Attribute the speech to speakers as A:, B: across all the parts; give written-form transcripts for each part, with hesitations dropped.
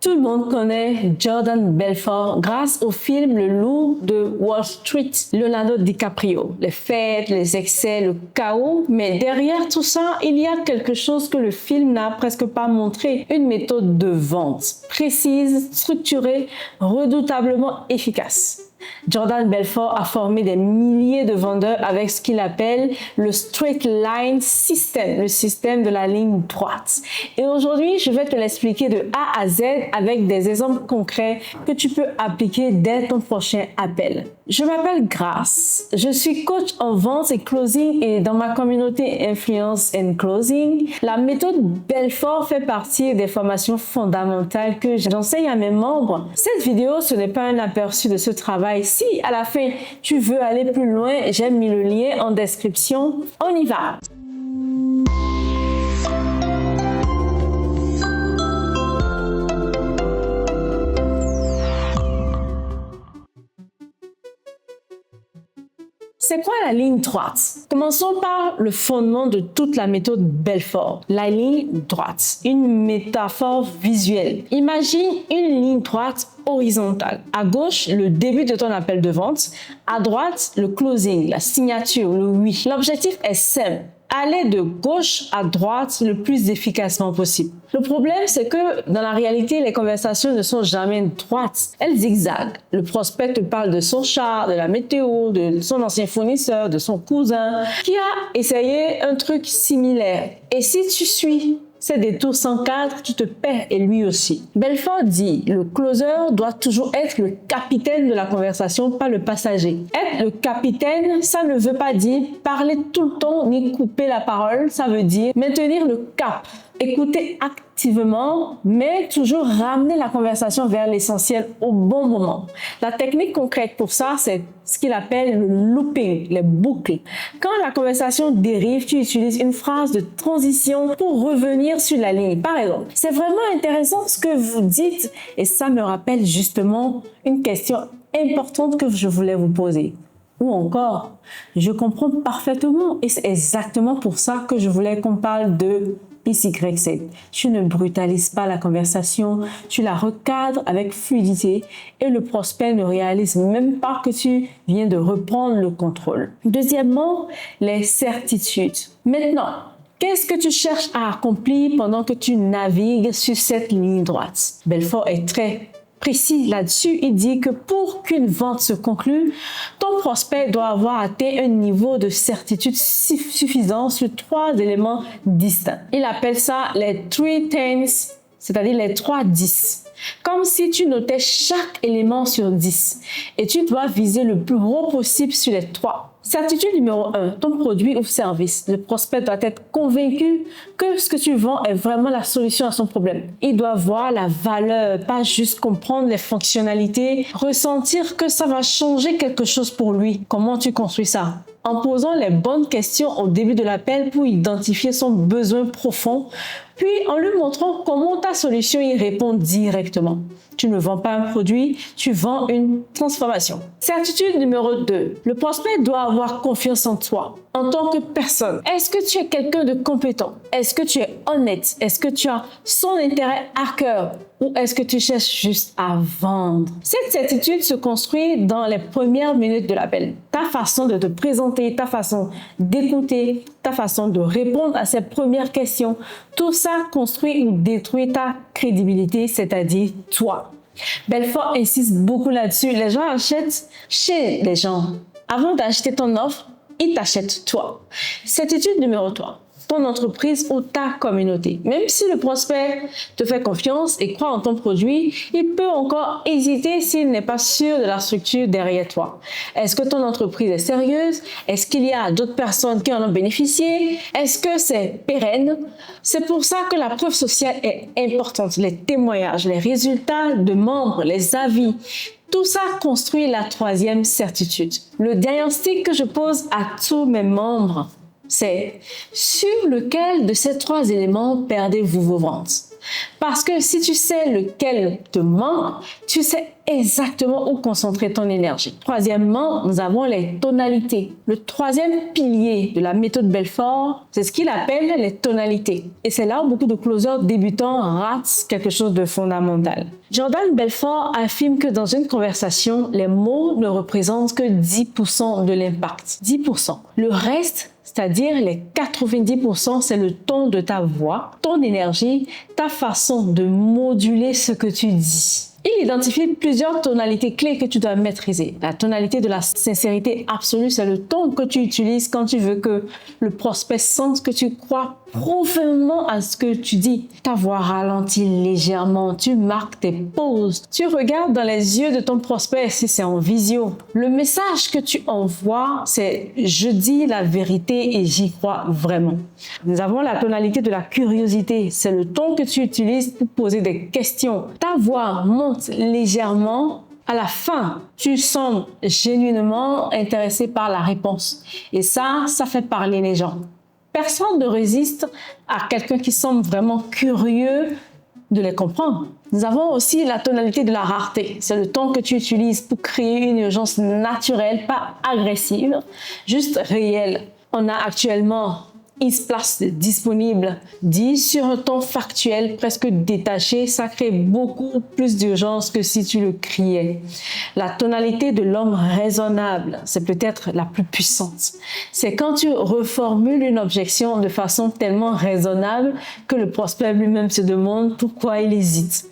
A: Tout le monde connaît Jordan Belfort grâce au film Le Loup de Wall Street, Leonardo DiCaprio. Les fêtes, les excès, le chaos. Mais derrière tout ça, il y a quelque chose que le film n'a presque pas montré. Une méthode de vente précise, structurée, redoutablement efficace. Jordan Belfort a formé des milliers de vendeurs avec ce qu'il appelle le Straight Line System, le système de la ligne droite. Et aujourd'hui, je vais te l'expliquer de A à Z avec des exemples concrets que tu peux appliquer dès ton prochain appel. Je m'appelle Grace, je suis coach en vente et closing et dans ma communauté Influence and Closing, la méthode Belfort fait partie des formations fondamentales que j'enseigne à mes membres. Cette vidéo, ce n'est pas un aperçu de ce travail. Si à la fin tu veux aller plus loin, j'ai mis le lien en description. On y va! C'est quoi la ligne droite? Commençons par le fondement de toute la méthode Belfort. La ligne droite, une métaphore visuelle. Imagine une ligne droite horizontale. À gauche, le début de ton appel de vente. À droite, le closing, la signature, le oui. L'objectif est simple. Aller de gauche à droite le plus efficacement possible. Le problème, c'est que dans la réalité, les conversations ne sont jamais droites. Elles zigzaguent. Le prospect te parle de son char, de la météo, de son ancien fournisseur, de son cousin, qui a essayé un truc similaire. Et si tu suis ces détours sans cadre, tu te perds et lui aussi. Belfort dit, le closer doit toujours être le capitaine de la conversation, pas le passager. Être le capitaine, ça ne veut pas dire parler tout le temps ni couper la parole, ça veut dire maintenir le cap. Écouter activement, mais toujours ramener la conversation vers l'essentiel au bon moment. La technique concrète pour ça, c'est ce qu'il appelle le looping, les boucles. Quand la conversation dérive, tu utilises une phrase de transition pour revenir sur la ligne. Par exemple, c'est vraiment intéressant ce que vous dites et ça me rappelle justement une question importante que je voulais vous poser. Ou encore, je comprends parfaitement et c'est exactement pour ça que je voulais qu'on parle de XYZ. Tu ne brutalises pas la conversation, tu la recadres avec fluidité et le prospect ne réalise même pas que tu viens de reprendre le contrôle. Deuxièmement, les certitudes. Maintenant, qu'est-ce que tu cherches à accomplir pendant que tu navigues sur cette ligne droite? Belfort est très précis là-dessus. Il dit que pour qu'une vente se conclue, ton prospect doit avoir atteint un niveau de certitude suffisant sur 3 éléments distincts. Il appelle ça les 3-10, c'est-à-dire les 3-10. Comme si tu notais chaque élément sur 10 et tu dois viser le plus haut possible sur les 3. Certitude numéro 1, ton produit ou service. Le prospect doit être convaincu que ce que tu vends est vraiment la solution à son problème. Il doit voir la valeur, pas juste comprendre les fonctionnalités, ressentir que ça va changer quelque chose pour lui. Comment tu construis ça? En posant les bonnes questions au début de l'appel pour identifier son besoin profond, puis en lui montrant comment ta solution y répond directement. Tu ne vends pas un produit, tu vends une transformation. Certitude numéro 2. Le prospect doit avoir confiance en toi, en tant que personne. Est-ce que tu es quelqu'un de compétent? Est-ce que tu es honnête? Est-ce que tu as son intérêt à cœur? Ou est-ce que tu cherches juste à vendre? Cette certitude se construit dans les premières minutes de l'appel. Ta façon de te présenter, ta façon d'écouter, ta façon de répondre à ces premières questions, tout ça construit ou détruit ta crédibilité, c'est-à-dire toi. Belfort insiste beaucoup là-dessus. Les gens achètent chez les gens. Avant d'acheter ton offre, ils t'achètent toi. Certitude numéro 3. Ton entreprise ou ta communauté. Même si le prospect te fait confiance et croit en ton produit, il peut encore hésiter s'il n'est pas sûr de la structure derrière toi. Est-ce que ton entreprise est sérieuse? Est-ce qu'il y a d'autres personnes qui en ont bénéficié? Est-ce que c'est pérenne? C'est pour ça que la preuve sociale est importante. Les témoignages, les résultats de membres, les avis. Tout ça construit la 3e certitude. Le diagnostic que je pose à tous mes membres, c'est sur lequel de ces 3 éléments perdez-vous vos ventes? Parce que si tu sais lequel te manque, tu sais exactement où concentrer ton énergie. Troisièmement, nous avons les tonalités. Le troisième pilier de la méthode Belfort, c'est ce qu'il appelle les tonalités. Et c'est là où beaucoup de closers débutants ratent quelque chose de fondamental. Jordan Belfort affirme que dans une conversation, les mots ne représentent que 10% de l'impact. 10%. Le reste, c'est-à-dire les 90%, c'est le ton de ta voix, ton énergie, ta façon de moduler ce que tu dis. Il identifie plusieurs tonalités clés que tu dois maîtriser. La tonalité de la sincérité absolue, c'est le ton que tu utilises quand tu veux que le prospect sente que tu crois profondément à ce que tu dis. Ta voix ralentit légèrement, tu marques tes pauses, tu regardes dans les yeux de ton prospect si c'est en visio. Le message que tu envoies, c'est « je dis la vérité et j'y crois vraiment ». Nous avons la tonalité de la curiosité, c'est le ton que tu utilises pour poser des questions. Ta voix monte légèrement. À la fin, tu sembles genuinement intéressé par la réponse. Et ça fait parler les gens. Personne ne résiste à quelqu'un qui semble vraiment curieux de les comprendre. Nous avons aussi la tonalité de la rareté. C'est le ton que tu utilises pour créer une urgence naturelle, pas agressive, juste réelle. On a actuellement une place disponible. Dit sur un ton factuel, presque détaché, ça crée beaucoup plus d'urgence que si tu le criais. La tonalité de l'homme raisonnable, c'est peut-être la plus puissante. C'est quand tu reformules une objection de façon tellement raisonnable que le prospect lui-même se demande pourquoi il hésite.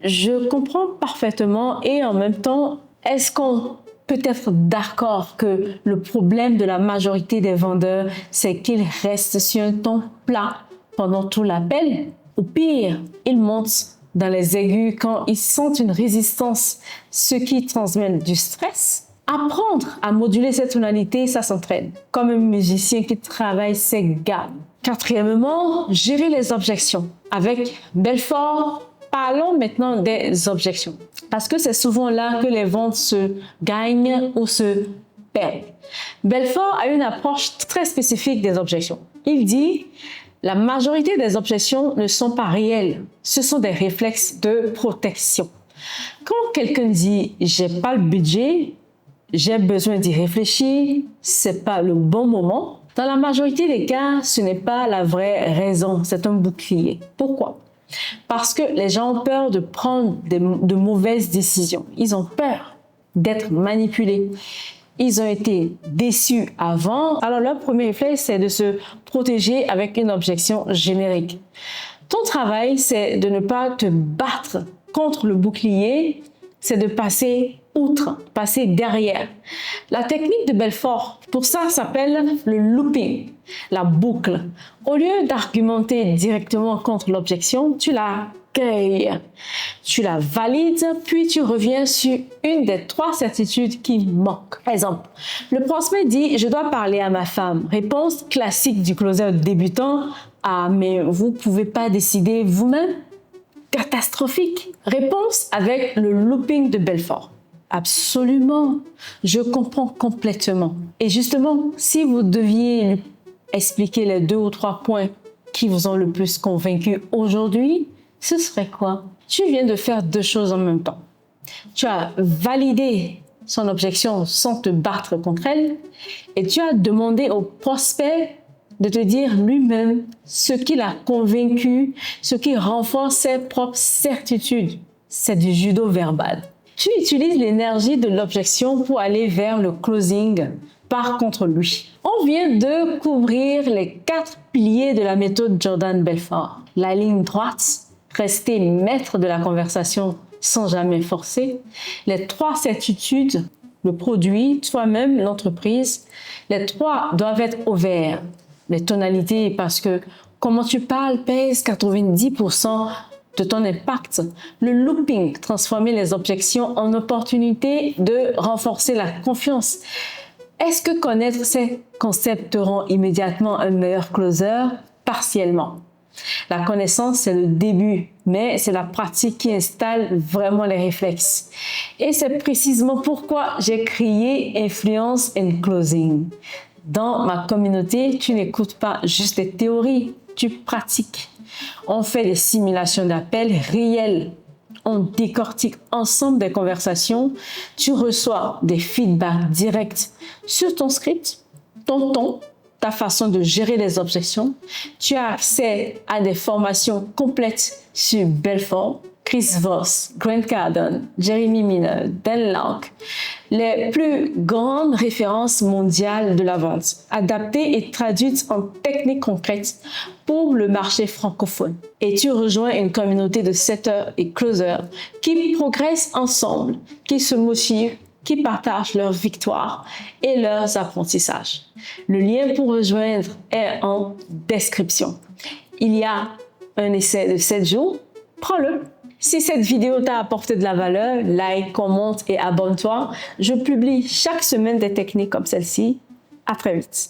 A: Je comprends parfaitement et en même temps, est-ce qu'on peut être d'accord que le problème de la majorité des vendeurs, c'est qu'ils restent sur un ton plat pendant tout l'appel? Ou pire, ils montent dans les aigus quand ils sentent une résistance, ce qui transmet du stress. Apprendre à moduler cette tonalité, ça s'entraîne. Comme un musicien qui travaille ses gammes. Quatrièmement, gérer les objections. Avec Belfort, parlons maintenant des objections, parce que c'est souvent là que les ventes se gagnent ou se perdent. Belfort a une approche très spécifique des objections. Il dit « La majorité des objections ne sont pas réelles, ce sont des réflexes de protection. » Quand quelqu'un dit « J'ai pas le budget, j'ai besoin d'y réfléchir, c'est pas le bon moment », dans la majorité des cas, ce n'est pas la vraie raison, c'est un bouclier. Pourquoi? Parce que les gens ont peur de prendre de mauvaises décisions. Ils ont peur d'être manipulés. Ils ont été déçus avant. Alors, leur premier réflexe, c'est de se protéger avec une objection générique. Ton travail, c'est de ne pas te battre contre le bouclier, c'est de passer outre, passer derrière. La technique de Belfort, pour ça, s'appelle le looping, la boucle. Au lieu d'argumenter directement contre l'objection, tu la cueilles, tu la valides, puis tu reviens sur une des 3 certitudes qui manquent. Par exemple, le prospect dit « Je dois parler à ma femme ». Réponse classique du closer débutant « Ah, mais vous ne pouvez pas décider vous-même ». Catastrophique. Réponse avec le looping de Belfort. Absolument, je comprends complètement. Et justement, si vous deviez expliquer les 2 ou 3 points qui vous ont le plus convaincu aujourd'hui, ce serait quoi? Tu viens de faire 2 choses en même temps. Tu as validé son objection sans te battre contre elle et tu as demandé au prospect de te dire lui-même ce qui l'a convaincu, ce qui renforce ses propres certitudes. C'est du judo verbal. Tu utilises l'énergie de l'objection pour aller vers le closing par contre lui. On vient de couvrir les 4 piliers de la méthode Jordan Belfort. La ligne droite, rester maître de la conversation sans jamais forcer. Les 3 certitudes, le produit, toi-même, l'entreprise. Les 3 doivent être ouverts. Les tonalités, parce que comment tu parles pèse 90% de ton impact. Le looping, transformer les objections en opportunités de renforcer la confiance. Est-ce que connaître ces concepts te rend immédiatement un meilleur closer? Partiellement. La connaissance, c'est le début, mais c'est la pratique qui installe vraiment les réflexes. Et c'est précisément pourquoi j'ai créé Influence and Closing. Dans ma communauté, tu n'écoutes pas juste les théories, tu pratiques. On fait des simulations d'appels réels. On décortique ensemble des conversations. Tu reçois des feedbacks directs sur ton script, ton ton, ta façon de gérer les objections. Tu as accès à des formations complètes sur Belfort, Chris Voss, Grant Cardone, Jeremy Miner, Dan Lok, les plus grandes références mondiales de la vente, adaptées et traduites en techniques concrètes pour le marché francophone. Et tu rejoins une communauté de setters et closers qui progressent ensemble, qui se motivent, qui partagent leurs victoires et leurs apprentissages. Le lien pour rejoindre est en description. Il y a un essai de 7 jours. Prends-le. Si cette vidéo t'a apporté de la valeur, like, commente et abonne-toi. Je publie chaque semaine des techniques comme celle-ci. À très vite.